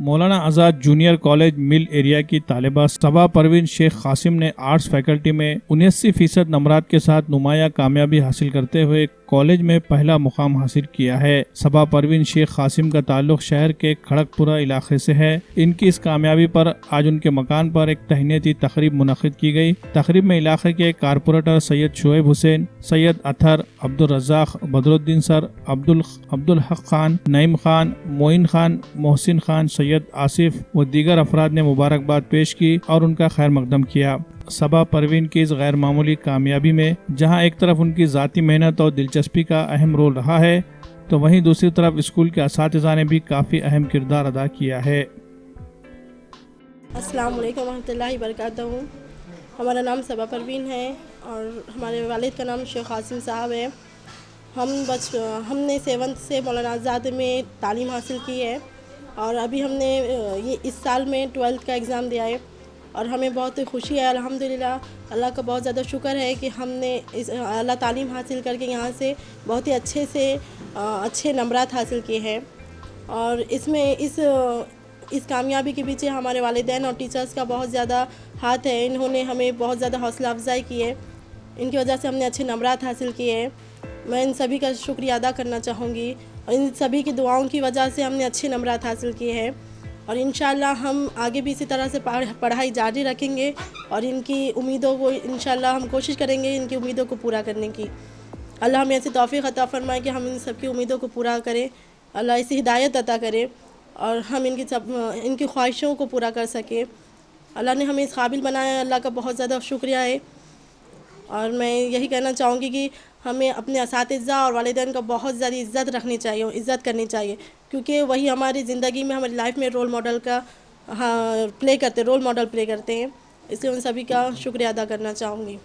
Maulana Azad junior college مل area کی طالبہ صبا پروین شیخ قاسم نے آرٹس فیکلٹی میں 79% نمبرات کے ساتھ نمایاں کامیابی حاصل کرتے ہوئے کالج میں پہلا مقام حاصل کیا ہے۔ صبا پروین شیخ قاسم کا تعلق شہر کے کھڑک پورہ علاقے سے ہے۔ ان کی اس کامیابی پر آج ان کے مکان پر ایک تہنیتی تقریب منعقد کی گئی۔ تقریب میں علاقے کے کارپوریٹر سید شعیب حسین، سید اطہر، عبدالرزاق، بدرالدین سر، عبدالحق خان، نعیم خان، معین خان، محسن خان، سید آصف و دیگر افراد نے مبارکباد پیش کی اور ان کا خیر مقدم کیا۔ صبا پروین کی اس غیر معمولی کامیابی میں جہاں ایک طرف ان کی ذاتی محنت اور دلچسپی کا اہم رول رہا ہے تو وہیں دوسری طرف اسکول کے اساتذہ نے بھی کافی اہم کردار ادا کیا ہے۔ السلام علیکم ورحمۃ اللہ وبرکاتہ۔ ہمارا نام صبا پروین ہے اور ہمارے والد کا نام شیخ قاسم صاحب ہے۔ ہم نے 7th سے مولانا آزاد میں تعلیم حاصل کی ہے اور ابھی ہم نے اس سال میں 12th کا ایگزام دیا ہے اور ہمیں بہت خوشی ہے، الحمدللہ اللہ کا بہت زیادہ شکر ہے کہ ہم نے اعلیٰ تعلیم حاصل کر کے یہاں سے بہت ہی اچھے نمبرات حاصل کیے ہیں اور اس کامیابی کے پیچھے ہمارے والدین اور ٹیچرز کا بہت زیادہ ہاتھ ہے۔ انہوں نے ہمیں بہت زیادہ حوصلہ افزائی کی ہے، ان کی وجہ سے ہم نے اچھے نمبرات حاصل کیے ہیں۔ میں ان سبھی کا شکریہ ادا کرنا چاہوں گی اور ان سبھی کی دعاؤں کی وجہ سے ہم نے اچھے نمبرات حاصل کیے ہیں اور انشاءاللہ ہم آگے بھی اسی طرح سے پڑھائی جاری رکھیں گے اور ان کی امیدوں کو انشاءاللہ ہم کوشش کریں گے ان کی امیدوں کو پورا کرنے کی۔ اللہ ہمیں ایسی توفیق عطا فرمائے کہ ہم ان سب کی امیدوں کو پورا کریں، اللہ ایسی ہدایت عطا کرے اور ہم ان کی خواہشوں کو پورا کر سکیں۔ اللہ نے ہمیں اس قابل بنایا ہے، اللہ کا بہت زیادہ شکریہ ہے اور میں یہی کہنا چاہوں گی کہ ہمیں اپنے اساتذہ اور والدین کا بہت زیادہ عزت رکھنی چاہیے، عزت کرنی چاہیے کیونکہ وہی ہماری زندگی میں ہماری لائف میں رول ماڈل پلے کرتے ہیں، اس لیے ان سبھی کا شکریہ ادا کرنا چاہوں گی۔